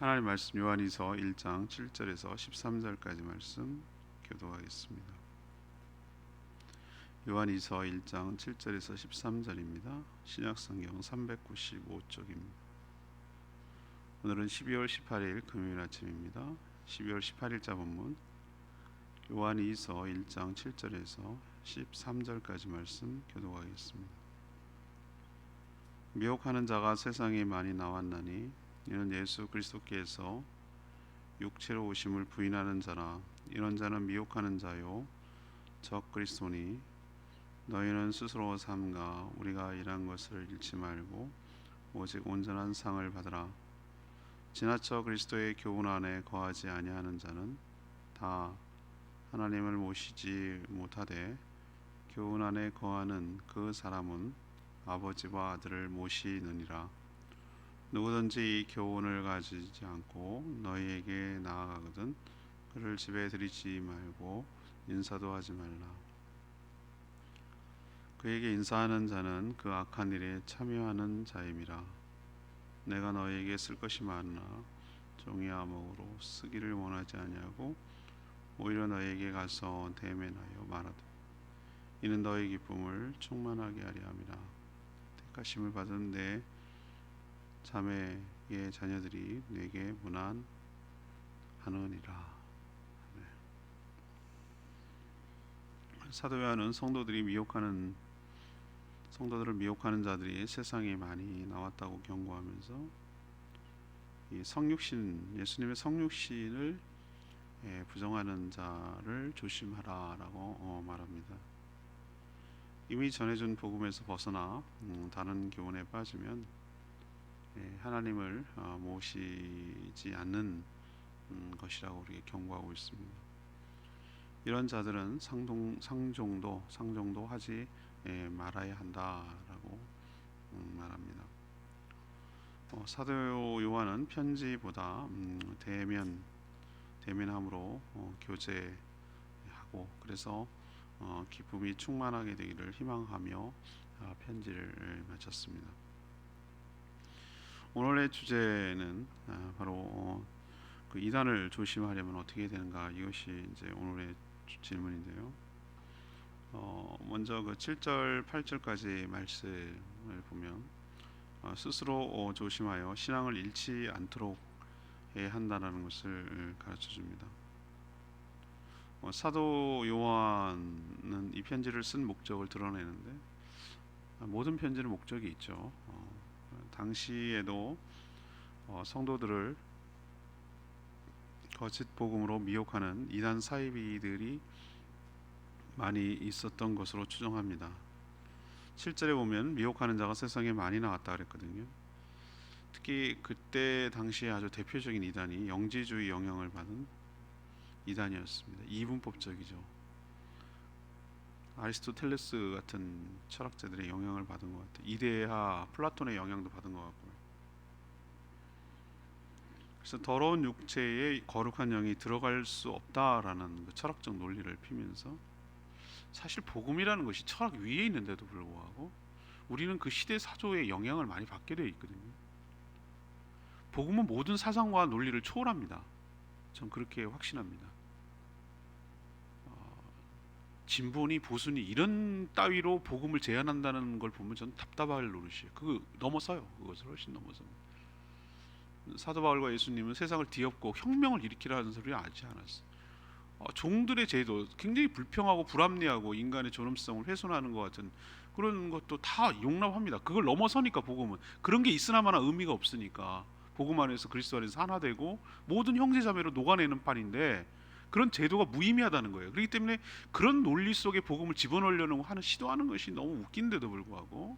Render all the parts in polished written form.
하나님 말씀 요한이서 1장 7절에서 13절까지 말씀 교도하겠습니다. 요한이서 1장 7절에서 13절입니다. 신약성경 395쪽입니다. 오늘은 12월 18일 금요일 아침입니다. 12월 18일자 본문 요한이서 1장 7절에서 13절까지 말씀 교도하겠습니다. 미혹하는 자가 세상에 많이 나왔나니 이는 예수 그리스도께서 육체로 오심을 부인하는 자라. 이런 자는 미혹하는 자요 적 그리스도니 너희는 스스로 삼가 우리가 일한 것을 잃지 말고 오직 온전한 상을 받으라. 지나쳐 그리스도의 교훈 안에 거하지 아니하는 자는 다 하나님을 모시지 못하되 교훈 안에 거하는 그 사람은 아버지와 아들을 모시느니라. 누구든지 이 교훈을 가지지 않고 너희에게 나아가거든 그를 집에 들이지 말고 인사도 하지 말라. 그에게 인사하는 자는 그 악한 일에 참여하는 자임이라. 내가 너희에게 쓸 것이 많으나 종이 암흑으로 쓰기를 원하지 아니하고 오히려 너희에게 가서 대면하여 말하되 이는 너희 기쁨을 충만하게 하려 함이라. 택하심을 받은 내 자매의 자녀들이 내게 문안하느니라. 사도 요한은 성도들을 미혹하는 자들이 세상에 많이 나왔다고 경고하면서 이 성육신, 예수님의 성육신을 부정하는 자를 조심하라라고 말합니다. 이미 전해준 복음에서 벗어나 다른 교훈에 빠지면 하나님을 모시지 않는 것이라고 우리에게 경고하고 있습니다. 이런 자들은 상종도 하지 말아야 한다라고 말합니다. 사도 요한은 편지보다 대면함으로 교제하고 그래서 기쁨이 충만하게 되기를 희망하며 편지를 마쳤습니다. 오늘의 주제는 바로 그 이단을 조심하려면 어떻게 되는가, 이것이 이제 오늘의 질문인데요. 먼저 그 7절 8절까지 말씀을 보면 스스로 조심하여 신앙을 잃지 않도록 해야 한다는 것을 가르쳐 줍니다. 사도 요한은 이 편지를 쓴 목적을 드러내는데 모든 편지는 목적이 있죠. 당시에도 성도들을 거짓 복음으로 미혹하는 이단 사이비들이 많이 있었던 것으로 추정합니다. 7절에 보면 미혹하는 자가 세상에 많이 나왔다 그랬거든요. 특히 그때 당시에 아주 대표적인 이단이 영지주의 영향을 받은 이단이었습니다. 이분법적이죠. 아리스토텔레스 같은 철학자들의 영향을 받은 것 같아요. 이데아 플라톤의 영향도 받은 것 같고요. 그래서 더러운 육체에 거룩한 영이 들어갈 수 없다라는 그 철학적 논리를 피면서 사실 복음이라는 것이 철학 위에 있는데도 불구하고 우리는 그 시대 사조의 영향을 많이 받게 되어 있거든요. 복음은 모든 사상과 논리를 초월합니다. 전 그렇게 확신합니다. 진보니 보수니 이런 따위로 복음을 제안한다는 걸 보면 저는 답답할 노릇이에요. 그거 넘어서요. 그것을 훨씬 넘어섭니다. 사도 바울과 예수님은 세상을 뒤엎고 혁명을 일으키라는 소리를 하지 않았어요. 종들의 제도, 굉장히 불평하고 불합리하고 인간의 존엄성을 훼손하는 것 같은 그런 것도 다 용납합니다. 그걸 넘어서니까 복음은 그런 게 있으나마나 의미가 없으니까 복음 안에서 그리스도 안에서 하나 되고 모든 형제자매로 녹아내는 판인데 그런 제도가 무의미하다는 거예요. 그렇기 때문에 그런 논리 속에 복음을 집어넣으려는 하는 시도하는 것이 너무 웃긴데도 불구하고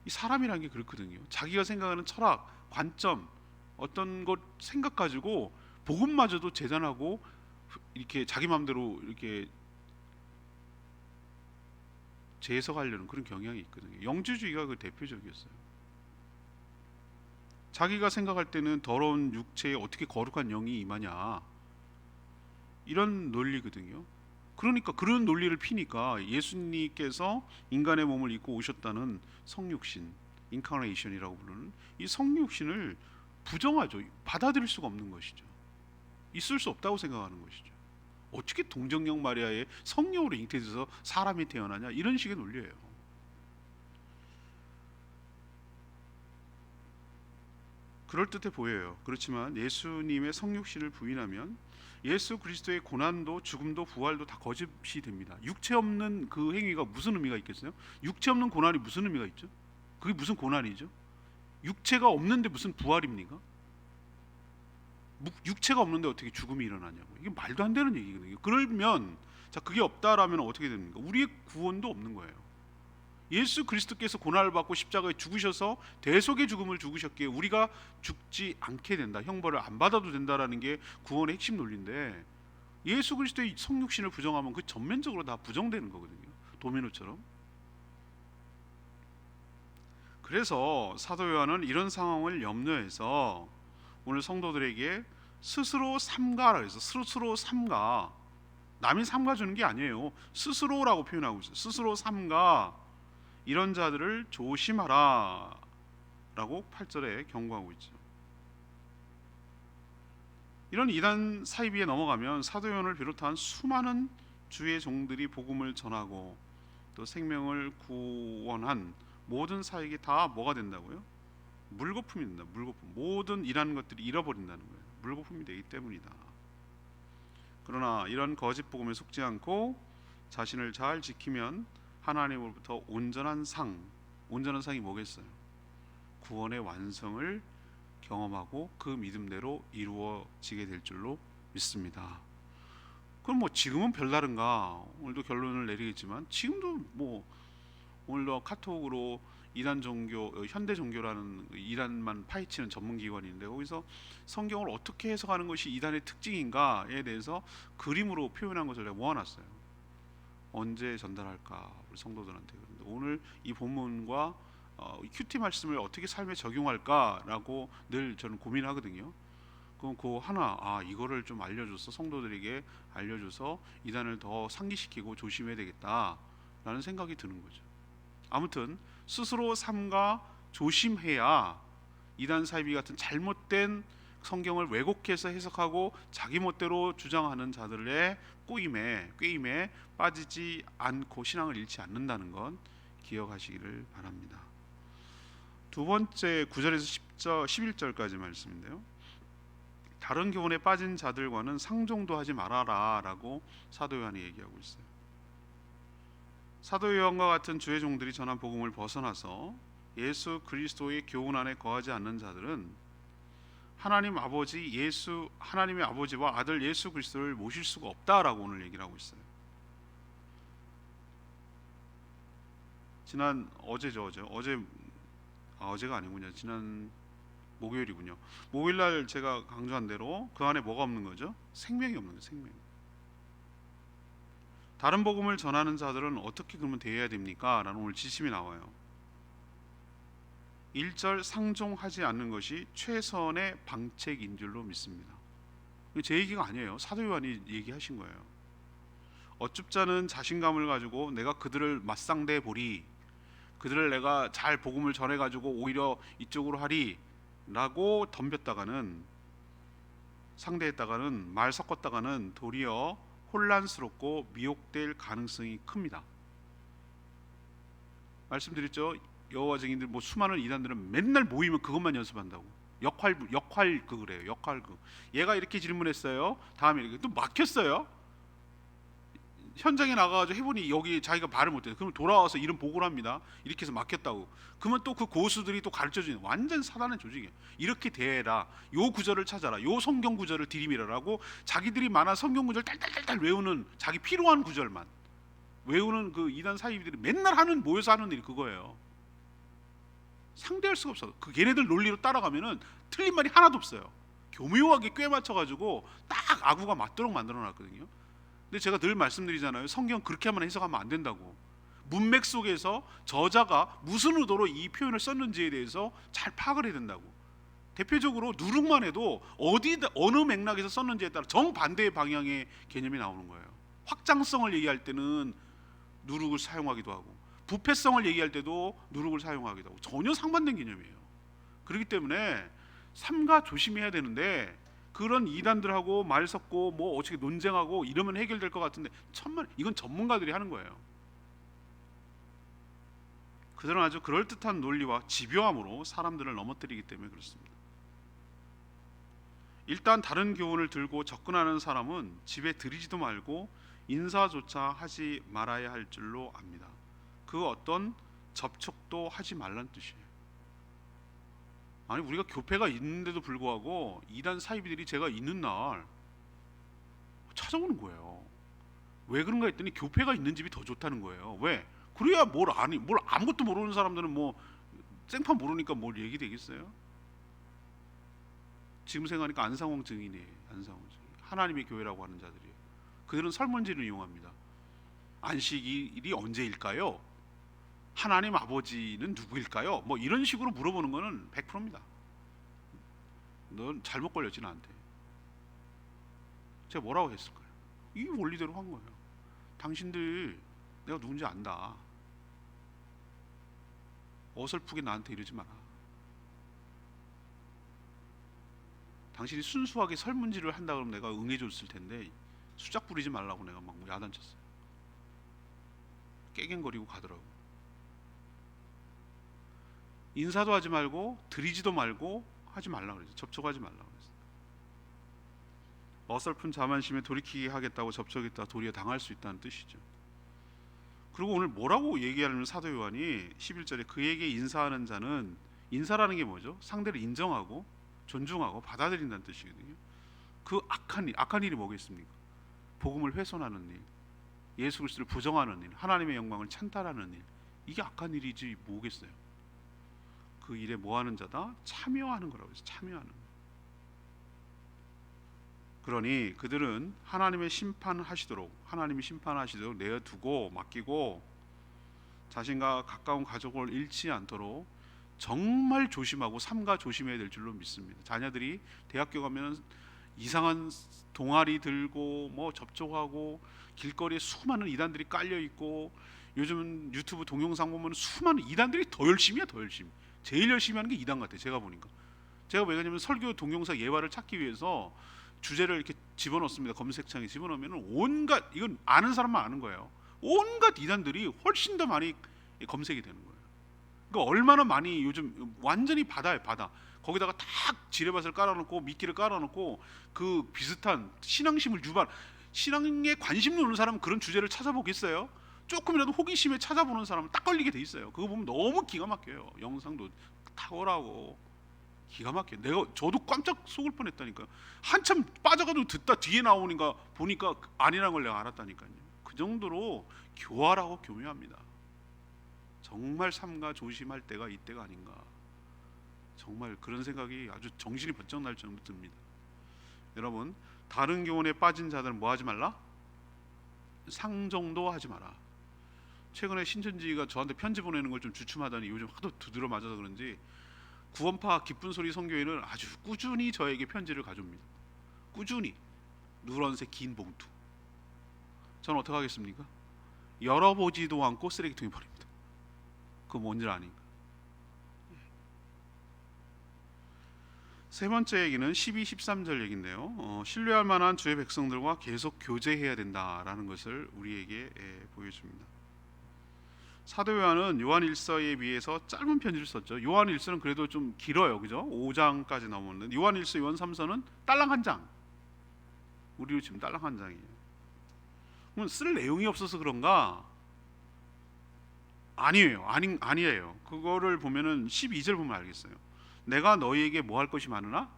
이 사람이라는 게 그렇거든요. 자기가 생각하는 철학, 관점, 어떤 것 생각 가지고 복음마저도 재단하고 이렇게 자기 마음대로 이렇게 재해석하려는 그런 경향이 있거든요. 영지주의가 그 대표적이었어요. 자기가 생각할 때는 더러운 육체에 어떻게 거룩한 영이 임하냐 이런 논리거든요. 그러니까 그런 논리를 피니까 예수님께서 인간의 몸을 입고 오셨다는 성육신, 인카네이션이라고 부르는 이 성육신을 부정하죠. 받아들일 수가 없는 것이죠. 있을 수 없다고 생각하는 것이죠. 어떻게 동정녀 마리아의 성령으로 잉태돼서 사람이 태어나냐, 이런 식의 논리예요. 그럴듯해 보여요. 그렇지만 예수님의 성육신을 부인하면 예수 그리스도의 고난도 죽음도 부활도 다 거짓이 됩니다. 육체 없는 그 행위가 무슨 의미가 있겠어요? 육체 없는 고난이 무슨 의미가 있죠? 그게 무슨 고난이죠? 육체가 없는데 무슨 부활입니까? 육체가 없는데 어떻게 죽음이 일어나냐고. 이게 말도 안 되는 얘기거든요. 그러면 자, 그게 없다라면 어떻게 됩니까? 우리의 구원도 없는 거예요. 예수 그리스도께서 고난을 받고 십자가에 죽으셔서 대속의 죽음을 죽으셨기에 우리가 죽지 않게 된다, 형벌을 안 받아도 된다라는 게 구원의 핵심 논리인데, 예수 그리스도의 성육신을 부정하면 그 전면적으로 다 부정되는 거거든요. 도미노처럼. 그래서 사도 요한은 이런 상황을 염려해서 오늘 성도들에게 스스로 삼가라 해서, 스스로 삼가, 남이 삼가 주는 게 아니에요. 스스로라고 표현하고 있어요. 스스로 삼가, 이런 자들을 조심하라 라고 8절에 경고하고 있죠. 이런 이단 사이비에 넘어가면 사도 요한을 비롯한 수많은 주의 종들이 복음을 전하고 또 생명을 구원한 모든 사역이 다 뭐가 된다고요? 물거품이 된다. 물거품. 모든 일하는 것들이 잃어버린다는 거예요. 물거품이 되기 때문이다. 그러나 이런 거짓 복음에 속지 않고 자신을 잘 지키면 하나님으로부터 온전한 상이 뭐겠어요? 구원의 완성을 경험하고 그 믿음대로 이루어지게 될 줄로 믿습니다. 그럼 뭐 지금은 별다른가? 오늘도 결론을 내리겠지만 지금도 뭐 오늘도 카톡으로 이단 종교, 현대 종교라는 이단만 파헤치는 전문기관인데, 거기서 성경을 어떻게 해석하는 것이 이단의 특징인가에 대해서 그림으로 표현한 것을 내가 모아놨어요. 언제 전달할까 우리 성도들한테. 그런데 오늘 이 본문과 큐티 말씀을 어떻게 삶에 적용할까라고 늘 저는 고민하거든요. 그럼 그 하나, 이거를 좀 알려줘서 성도들에게 알려줘서 이단을 더 상기시키고 조심해야 되겠다라는 생각이 드는 거죠. 아무튼 스스로 삼가 조심해야 이단 사이비 같은 잘못된 성경을 왜곡해서 해석하고 자기 멋대로 주장하는 자들의 꾀임에 빠지지 않고 신앙을 잃지 않는다는 건 기억하시기를 바랍니다. 두 번째 9절에서 11절까지 말씀인데요. 다른 교훈에 빠진 자들과는 상종도 하지 말아라 라고 사도 요한이 얘기하고 있어요. 사도 요한과 같은 주의 종들이 전한 복음을 벗어나서 예수 그리스도의 교훈 안에 거하지 않는 자들은 하나님의 아버지와 아들 예수 그리스도를 모실 수가 없다라고 오늘 얘기를 하고 있어요. 어제가 아니군요. 지난 목요일이군요. 목요일날 제가 강조한 대로 그 안에 뭐가 없는 거죠? 생명이 없는 거예요. 생명. 다른 복음을 전하는 자들은 어떻게 그러면 대해야 됩니까? 라는 오늘 지침이 나와요. 1절 상종하지 않는 것이 최선의 방책인 줄로 믿습니다. 제 얘기가 아니에요. 사도 요한이 얘기하신 거예요. 어쭙자는 자신감을 가지고 내가 그들을 맞상대해 보리, 그들을 내가 잘 복음을 전해가지고 오히려 이쪽으로 하리 라고 덤볐다가는, 상대했다가는, 말 섞었다가는 도리어 혼란스럽고 미혹될 가능성이 큽니다. 말씀드렸죠. 여호와 증인들 수많은 이단들은 맨날 모이면 그것만 연습한다고. 역할극을 해요. 역할극. 얘가 이렇게 질문했어요. 다음에 이렇게 또 막혔어요. 현장에 나가가지고 해보니 여기 자기가 말을 못해요. 그러면 돌아와서 이름 보고를 합니다. 이렇게 해서 막혔다고. 그러면 또 그 고수들이 또 가르쳐주는, 완전 사단의 조직이에요. 이렇게 대해라, 요 구절을 찾아라, 요 성경 구절을 들이밀어라고 자기들이 많아 성경 구절 딸딸딸 외우는, 자기 필요한 구절만 외우는 그 이단 사이비들이 맨날 모여서 하는 일이 그거예요. 상대할 수가 없어. 그 걔네들 논리로 따라가면은 틀린 말이 하나도 없어요. 교묘하게 꿰 맞춰가지고 딱 아구가 맞도록 만들어놨거든요. 근데 제가 늘 말씀드리잖아요. 성경 그렇게 하면 해석하면 안 된다고. 문맥 속에서 저자가 무슨 의도로 이 표현을 썼는지에 대해서 잘 파악을 해야 된다고. 대표적으로 누룩만 해도 어느 맥락에서 썼는지에 따라 정반대의 방향의 개념이 나오는 거예요. 확장성을 얘기할 때는 누룩을 사용하기도 하고, 부패성을 얘기할 때도 누룩을 사용하기도 하고, 전혀 상반된 개념이에요. 그렇기 때문에 삼가 조심해야 되는데 그런 이단들하고 말 섞고 뭐 어떻게 논쟁하고 이러면 해결될 것 같은데 천만 이건 전문가들이 하는 거예요. 그들은 아주 그럴듯한 논리와 집요함으로 사람들을 넘어뜨리기 때문에 그렇습니다. 일단 다른 교훈을 들고 접근하는 사람은 집에 들이지도 말고 인사조차 하지 말아야 할 줄로 압니다. 그 어떤 접촉도 하지 말란 뜻이에요. 아니 우리가 교회가 있는데도 불구하고 이단 사이비들이 제가 있는 날 찾아오는 거예요. 왜 그런가 했더니 교회가 있는 집이 더 좋다는 거예요. 왜? 그래야 뭘 아니 뭘 아무것도 모르는 사람들은 뭐 생판 모르니까 뭘 얘기 되겠어요? 지금 생각하니까 안상홍 증인이에요. 안상홍 증인. 하나님의 교회라고 하는 자들이에요. 그들은 설문지를 이용합니다. 안식일이 언제일까요? 하나님 아버지는 누구일까요? 뭐 이런 식으로 물어보는 거는 100%입니다. 넌 잘못 걸렸지 나한테. 제가 뭐라고 했을까요? 이 원리대로 한 거예요. 당신들 내가 누군지 안다. 어설프게 나한테 이러지 마라. 당신이 순수하게 설문지를 한다 그러면 내가 응해줬을 텐데 수작 부리지 말라고 내가 막 야단쳤어요. 깨갱거리고 가더라고. 인사도 하지 말고 드리지도 말고 하지 말라 그랬어요. 접촉하지 말라 그랬어요. 어설픈 자만심에 돌이키게 하겠다고 접촉했다 도리어 당할 수 있다는 뜻이죠. 그리고 오늘 뭐라고 얘기하냐면 사도 요한이 11절에 그에게 인사하는 자는 인사라는 게 뭐죠? 상대를 인정하고 존중하고 받아들인다는 뜻이거든요. 그 악한 일이 뭐겠습니까? 복음을 훼손하는 일, 예수 그리스도를 부정하는 일, 하나님의 영광을 찬탈하는 일, 이게 악한 일이지 뭐겠어요? 그 일에 뭐하는 자다? 참여하는 거라고 해서 참여하는. 그러니 그들은 하나님이 심판하시도록 내어두고 맡기고 자신과 가까운 가족을 잃지 않도록 정말 조심하고 삼가 조심해야 될 줄로 믿습니다. 자녀들이 대학교 가면 이상한 동아리 들고 뭐 접촉하고 길거리에 수많은 이단들이 깔려 있고 요즘 유튜브 동영상 보면 수많은 이단들이 더 열심히 해, 더 열심히. 제일 열심히 하는 게 이단 같아요. 제가 보니까. 제가 왜 그러냐면 설교 동영상 예화를 찾기 위해서 주제를 이렇게 집어넣습니다. 검색창에 집어넣으면 온갖 이건 아는 사람만 아는 거예요. 온갖 이단들이 훨씬 더 많이 검색이 되는 거예요. 그러니까 얼마나 많이 요즘 완전히 바다예요, 바다. 거기다가 탁 지뢰밭을 깔아놓고 미끼를 깔아놓고 그 비슷한 신앙심을 신앙에 관심 놓는 사람은 그런 주제를 찾아보겠어요? 조금이라도 호기심에 찾아보는 사람은 딱 걸리게 돼 있어요. 그거 보면 너무 기가 막혀요. 영상도 탁월하고 기가 막혀요. 저도 깜짝 속을 뻔했다니까요. 한참 빠져가지고 듣다 뒤에 나오니까 보니까 아니라는 걸 내가 알았다니까요. 그 정도로 교활하고 교묘합니다. 정말 삼가 조심할 때가 이때가 아닌가. 정말 그런 생각이 아주 정신이 번쩍 날 정도 듭니다. 여러분, 다른 교훈에 빠진 자들은 뭐 하지 말라? 상정도 하지 마라. 최근에 신천지가 저한테 편지 보내는 걸 좀 주춤하더니 요즘 하도 두드려 맞아서 그런지 구원파 기쁜 소리 선교회는 아주 꾸준히 저에게 편지를 가져옵니다. 꾸준히 누런색 긴 봉투. 저는 어떻게 하겠습니까? 열어보지도 않고 쓰레기통에 버립니다. 그거 뭔지 아니까. 세 번째 얘기는 12, 13절 얘기인데요. 신뢰할 만한 주의 백성들과 계속 교제해야 된다라는 것을 우리에게 보여줍니다. 사도 요한은 요한 1서에 비해서 짧은 편지를 썼죠. 요한 1서는 그래도 좀 길어요, 그죠? 5장까지 넘었는데 요한 1서, 요한 3서는 딸랑 한 장. 우리로 지금 딸랑 한 장이에요. 그럼 쓸 내용이 없어서 그런가? 아니에요. 아니에요. 그거를 보면은 12절 보면 알겠어요. 내가 너희에게 뭐 할 것이 많으나?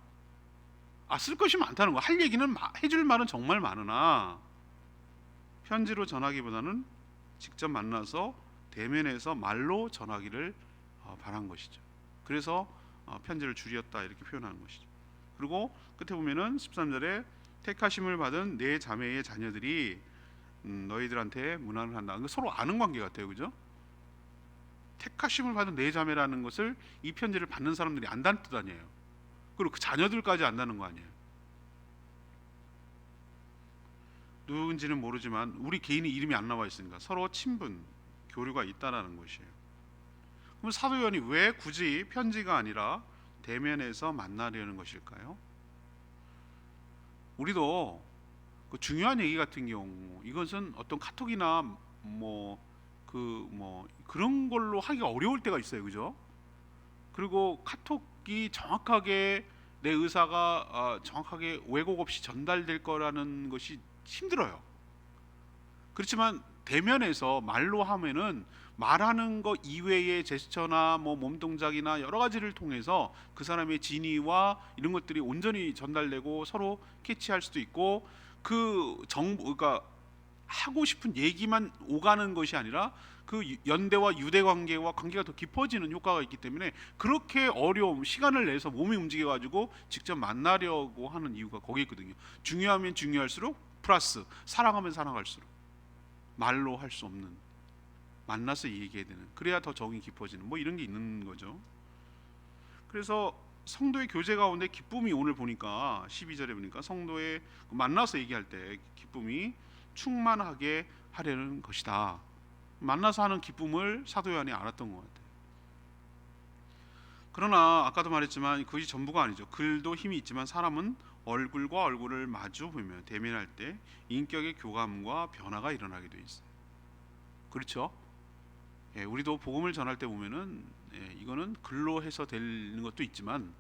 쓸 것이 많다는 거. 할 얘기는 해줄 말은 정말 많으나 편지로 전하기보다는 직접 만나서 대면해서 말로 전하기를 바란 것이죠. 그래서 편지를 줄였다 이렇게 표현하는 것이죠. 그리고 끝에 보면은 13절에 택하심을 받은 네 자매의 자녀들이 너희들한테 문안을 한다. 서로 아는 관계 같아요, 그죠? 택하심을 받은 네 자매라는 것을 이 편지를 받는 사람들이 안다는 뜻 아니에요. 그리고 그 자녀들까지 안다는 거 아니에요. 누군지는 모르지만 우리 개인의 이름이 안 나와 있으니까 서로 친분, 교류가 있다라는 것이에요. 그럼 사도 요한이 왜 굳이 편지가 아니라 대면에서 만나려는 것일까요? 우리도 그 중요한 얘기 같은 경우 이것은 어떤 카톡이나 그런 걸로 하기가 어려울 때가 있어요, 그죠? 그리고 카톡이 정확하게 내 의사가 정확하게 왜곡 없이 전달될 거라는 것이 힘들어요. 그렇지만 대면에서 말로 하면은 말하는 것 이외의 제스처나 몸 동작이나 여러 가지를 통해서 그 사람의 진의와 이런 것들이 온전히 전달되고 서로 캐치할 수도 있고 그 정보, 그러니까 하고 싶은 얘기만 오가는 것이 아니라 그 연대와 유대 관계와 관계가 더 깊어지는 효과가 있기 때문에 그렇게 어려움, 시간을 내서 몸이 움직여 가지고 직접 만나려고 하는 이유가 거기 있거든요. 중요하면 중요할수록 플러스 사랑하면 사랑할수록 말로 할 수 없는, 만나서 얘기해야 되는, 그래야 더 정이 깊어지는 이런 게 있는 거죠. 그래서 성도의 교제 가운데 기쁨이, 오늘 보니까 12절에 보니까 성도의 만나서 얘기할 때 기쁨이 충만하게 하려는 것이다. 만나서 하는 기쁨을 사도 요한이 알았던 것 같아요. 그러나 아까도 말했지만 그것이 전부가 아니죠. 글도 힘이 있지만 사람은 얼굴과 얼굴을 마주 보며 대면할 때 인격의 교감과 변화가 일어나게 돼 있어요. 그렇죠? 예, 우리도 복음을 전할 때 보면은 이거는 글로 해서 되는 것도 있지만,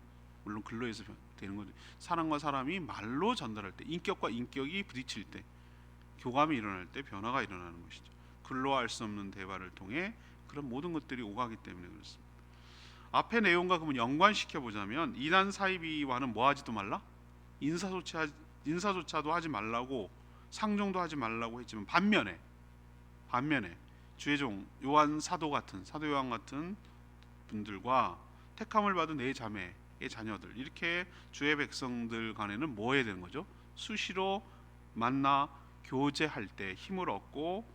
물론 글로 해서 되는 것도, 사람과 사람이 말로 전달할 때, 인격과 인격이 부딪힐 때, 교감이 일어날 때 변화가 일어나는 것이죠. 글로 할 수 없는 대화를 통해 그런 모든 것들이 오가기 때문에 그렇습니다. 앞의 내용과 그러면 연관시켜 보자면, 이단 사이비와는 뭐 하지도 말라? 인사조차도 하지 말라고, 상종도 하지 말라고 했지만 반면에 주의 종 요한 사도 요한 같은 분들과 택함을 받은 네 자매의 자녀들, 이렇게 주의 백성들 간에는 뭐 해야 되는 거죠? 수시로 만나 교제할 때 힘을 얻고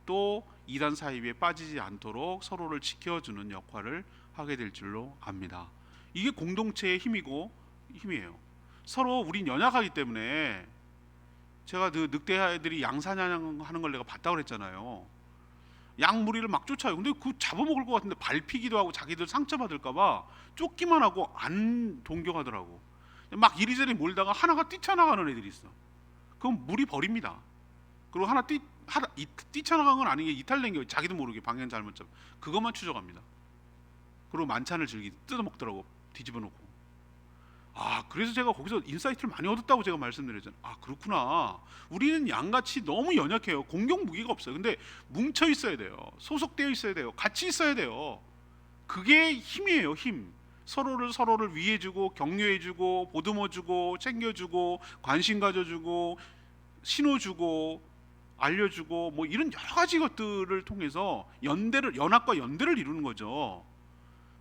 또 이단 사이비에 빠지지 않도록 서로를 지켜주는 역할을 하게 될 줄로 압니다. 이게 공동체의 힘이에요. 서로 우린 연약하기 때문에, 제가 그 늑대 아이들이 양 사냥하는 걸 내가 봤다고 그랬잖아요. 양 무리를 막 쫓아요. 근데 그 잡아먹을 것 같은데 밟히기도 하고 자기들 상처받을까봐 쫓기만 하고 안 동경하더라고. 막 이리저리 몰다가 하나가 뛰쳐나가는 애들이 있어. 그럼 무리 버립니다. 그리고 하나 뛰쳐나간 건 아닌 게 이탈된 게 자기도 모르게 방향 잘못 잡. 그것만 추적합니다. 그리고 만찬을 뜯어먹더라고, 뒤집어 놓고. 그래서 제가 거기서 인사이트를 많이 얻었다고 제가 말씀드렸잖아요. 그렇구나. 우리는 양같이 너무 연약해요. 공격 무기가 없어요. 근데 뭉쳐 있어야 돼요. 소속되어 있어야 돼요. 같이 있어야 돼요. 그게 힘이에요, 힘. 서로를 위해주고 격려해주고 보듬어주고 챙겨주고 관심 가져주고 신호주고 알려주고 이런 여러 가지 것들을 통해서 연합과 연대를 이루는 거죠.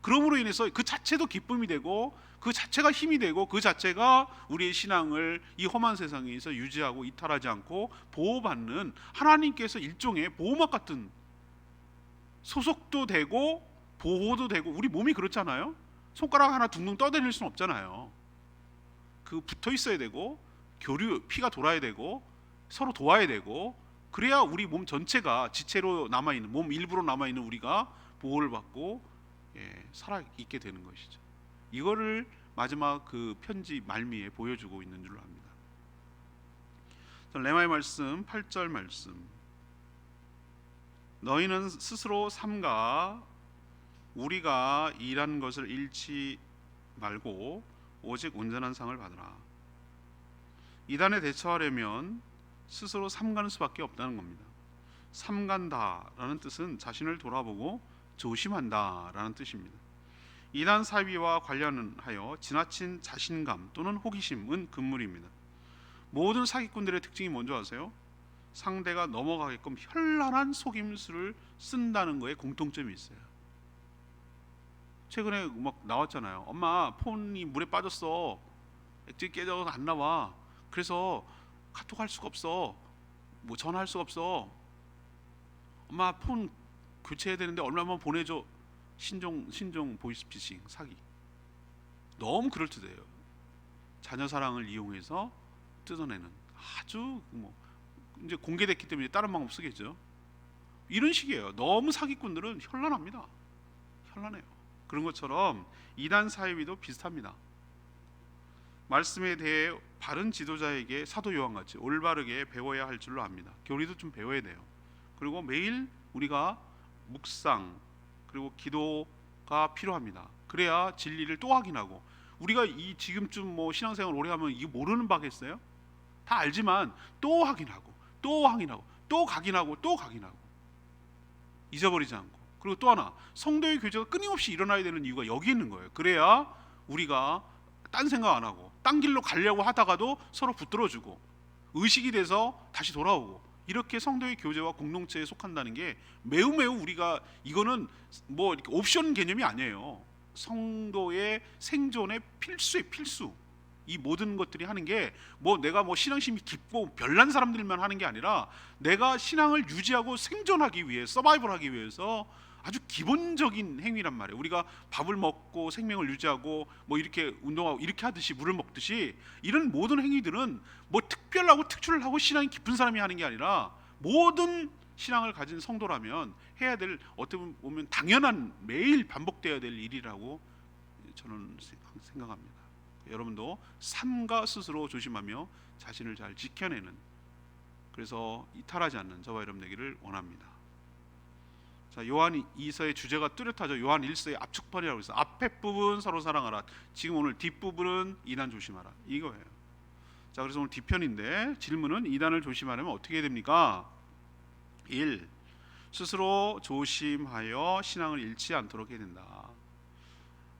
그러므로 인해서 그 자체도 기쁨이 되고 그 자체가 힘이 되고 그 자체가 우리의 신앙을 이 험한 세상에서 유지하고 이탈하지 않고 보호받는 하나님께서 일종의 보호막 같은, 소속도 되고 보호도 되고. 우리 몸이 그렇잖아요. 손가락 하나 둥둥 떠다닐 수는 없잖아요. 그 붙어 있어야 되고 피가 돌아야 되고 서로 도와야 되고, 그래야 우리 몸 전체가 지체로 남아있는, 몸 일부로 남아있는 우리가 보호를 받고 살아 있게 되는 것이죠. 이거를 마지막 그 편지 말미에 보여주고 있는 줄로 압니다. 레마의 말씀 8절 말씀. 너희는 스스로 삼가 우리가 일한 것을 잃지 말고 오직 온전한 상을 받으라. 이단에 대처하려면 스스로 삼가는 수밖에 없다는 겁니다. 삼간다라는 뜻은 자신을 돌아보고 조심한다라는 뜻입니다. 이단 사이비와 관련하여 지나친 자신감 또는 호기심은 금물입니다. 모든 사기꾼들의 특징이 뭔지 아세요? 상대가 넘어가게끔 현란한 속임수를 쓴다는 거에 공통점이 있어요. 최근에 막 나왔잖아요. 엄마, 폰이 물에 빠졌어. 액정이 깨져서 안 나와. 그래서 카톡 할 수가 없어. 전화할 수가 없어. 엄마, 폰 교체해야 되는데 얼마만 보내줘. 신종 보이스피싱 사기. 너무 그럴듯해요. 자녀 사랑을 이용해서 뜯어내는, 아주 이제 공개됐기 때문에 다른 방법 쓰겠죠. 이런 식이에요. 너무 사기꾼들은 현란합니다. 현란해요. 그런 것처럼 이단 사이비도 비슷합니다. 말씀에 대해 바른 지도자에게 사도 요한같이 올바르게 배워야 할 줄로 압니다. 교리도 좀 배워야 돼요. 그리고 매일 우리가 묵상 그리고 기도가 필요합니다. 그래야 진리를 또 확인하고, 우리가 이 지금쯤 뭐 신앙생활 오래 하면 이거 모르는 바겠어요? 다 알지만 또 확인하고 또 확인하고 또 각인하고 또 각인하고 잊어버리지 않고. 그리고 또 하나, 성도의 교제가 끊임없이 일어나야 되는 이유가 여기 있는 거예요. 그래야 우리가 딴 생각 안 하고 딴 길로 가려고 하다가도 서로 붙들어주고 의식이 돼서 다시 돌아오고, 이렇게 성도의 교제와 공동체에 속한다는 게 매우 우리가, 이거는 뭐 이렇게 옵션 개념이 아니에요. 성도의 생존의 필수의 필수. 이 모든 것들이 하는 게 뭐 내가 뭐 신앙심이 깊고 별난 사람들만 하는 게 아니라 내가 신앙을 유지하고 생존하기 위해, 서바이벌하기 위해서 아주 기본적인 행위란 말이에요. 우리가 밥을 먹고 생명을 유지하고 뭐 이렇게 운동하고 이렇게 하듯이, 물을 먹듯이, 이런 모든 행위들은 뭐 특별하고 특출하고 신앙이 깊은 사람이 하는 게 아니라 모든 신앙을 가진 성도라면 해야 될, 어떻게 보면 당연한, 매일 반복되어야 될 일이라고 저는 생각합니다. 여러분도 삼가 스스로 조심하며 자신을 잘 지켜내는, 그래서 이탈하지 않는 저와 여러분 되기를 원합니다. 자, 요한 2서의 주제가 뚜렷하죠. 요한 1서의 압축판이라고 해서 앞에 부분 서로 사랑하라, 지금 오늘 뒷부분은 이단 조심하라, 이거예요. 자, 그래서 오늘 뒷편인데 질문은 이단을 조심하려면 어떻게 해야 됩니까? 1. 스스로 조심하여 신앙을 잃지 않도록 해야 된다.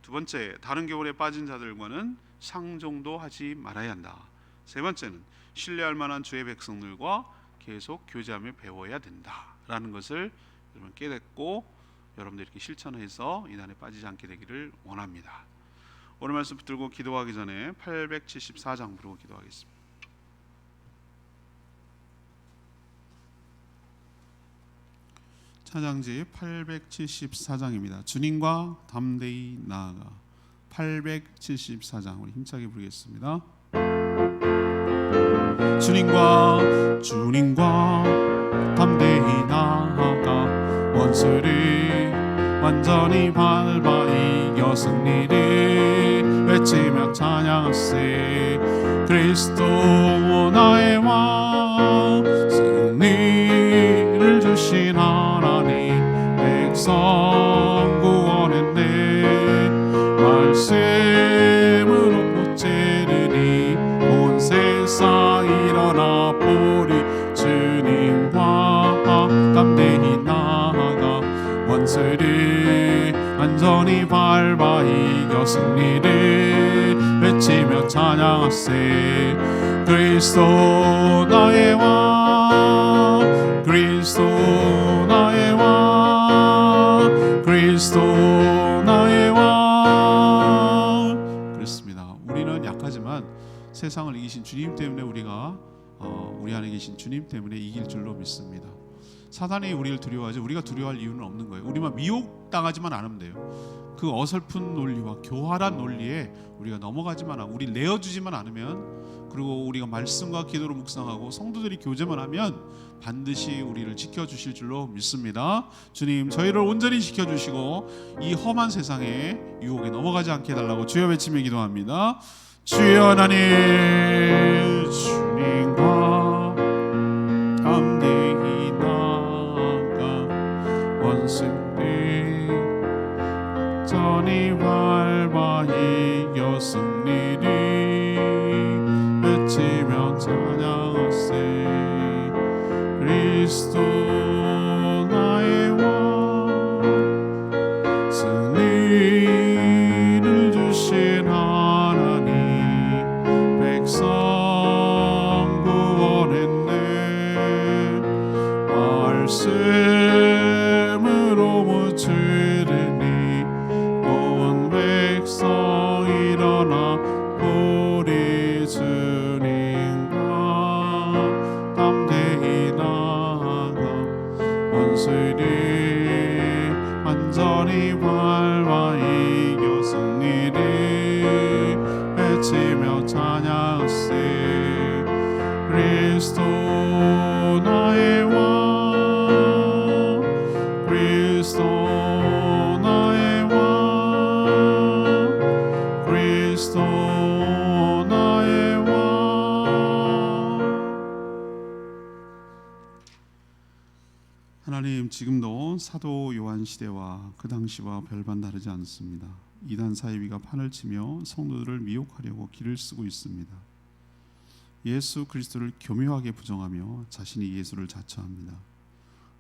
두 번째, 다른 교훈에 빠진 자들과는 상종도 하지 말아야 한다. 세 번째는 신뢰할 만한 주의 백성들과 계속 교제하며 배워야 된다라는 것을 여러분 깨닫고 여러분들 이렇게 실천해서 이단에 빠지지 않게 되기를 원합니다. 오늘 말씀 붙들고 기도하기 전에 874장 부르고 기도하겠습니다. 찬양지 874장입니다. 주님과 담대히 나아가. 874장 우리 힘차게 부르겠습니다. 주님과 담대히 나아가 원수를 완전히 밟아 이겨 승리를 외치며 찬양하세. 그리스도 나의 왕, 승리를 주신 하나님 백성 구원했네. 말씀으로 붙지르니 온 세상 일어나 보리. 주님과 담대히 나아가 원수를 완전히 밟아 이겨 승리를 외치며 찬양하세. 그리스도 나의 왕, 그리스도 나의 왕, 그리스도 나의 왕. 그렇습니다. 우리는 약하지만 세상을 이기신 주님 때문에 우리가 우리 안에 계신 주님 때문에 이길 줄로 믿습니다. 사단이 우리를 두려워하지 우리가 두려워할 이유는 없는 거예요. 우리만 미혹당하지만 않으면 돼요. 그 어설픈 논리와 교활한 논리에 우리가 넘어가지만 하고, 우리 내어주지만 않으면, 그리고 우리가 말씀과 기도로 묵상하고 성도들이 교제만 하면 반드시 우리를 지켜주실 줄로 믿습니다. 주님, 저희를 온전히 지켜주시고 이 험한 세상에 유혹에 넘어가지 않게 해달라고 주여 외치며 기도합니다. 주여 하나님, 주님과 담대히 나아가 원수를 전이 밟아 이겨 승리를 외치며 찬양하세. 그리스도 나의 왕, 승리를 주신 하나님 백성 구원했네. 말씀으로 무찌르니 온 백성 일어나 보리. 주님과 담대히 나아가 원수를 완전히 밟아 이겨 승리를 외치며 찬양하세. 그리스도 나의 왕, 그리스도 나의 왕, 하나님, 지금도 사도 요한 시대와 그 당시와 별반 다르지 않습니다. 이단 사이비가 판을 치며 성도들을 미혹하려고 길을 쓰고 있습니다. 예수 그리스도를 교묘하게 부정하며 자신이 예수를 자처합니다.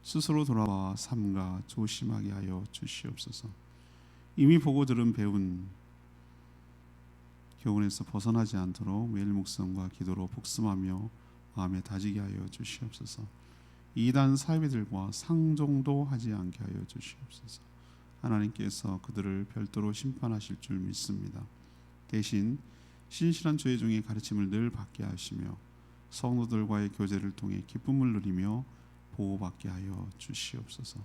스스로 돌아와 삼가 조심하게 하여 주시옵소서. 이미 보고 들은 배운 교훈에서 벗어나지 않도록 매일 묵상과 기도로 복습하며 마음에 다지게 하여 주시옵소서. 이단 사이비들과 상종도 하지 않게 하여 주시옵소서. 하나님께서 그들을 별도로 심판하실 줄 믿습니다. 대신 신실한 죄 중에 가르침을 늘 받게 하시며 성도들과의 교제를 통해 기쁨을 누리며 보호받게 하여 주시옵소서.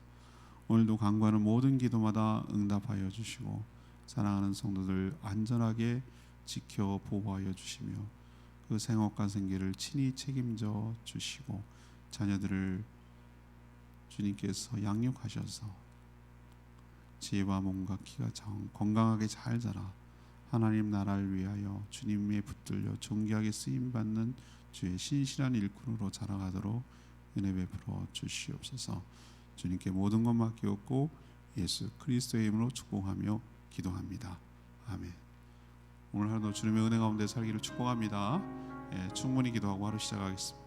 오늘도 간구하는 모든 기도마다 응답하여 주시고 사랑하는 성도들 안전하게 지켜 보호하여 주시며 그 생업과 생계를 친히 책임져 주시고 자녀들을 주님께서 양육하셔서 지혜와 몸과 키가 건강하게 잘 자라 하나님 나라를 위하여 주님의 붙들려 존귀하게 쓰임받는 주의 신실한 일꾼으로 자라가도록 은혜 베풀어 주시옵소서. 주님께 모든 것 맡기었고 예수 그리스도의 이름으로 축복하며 기도합니다. 아멘. 오늘 하루도 주님의 은혜 가운데 살기를 축복합니다. 충분히 기도하고 하루 시작하겠습니다.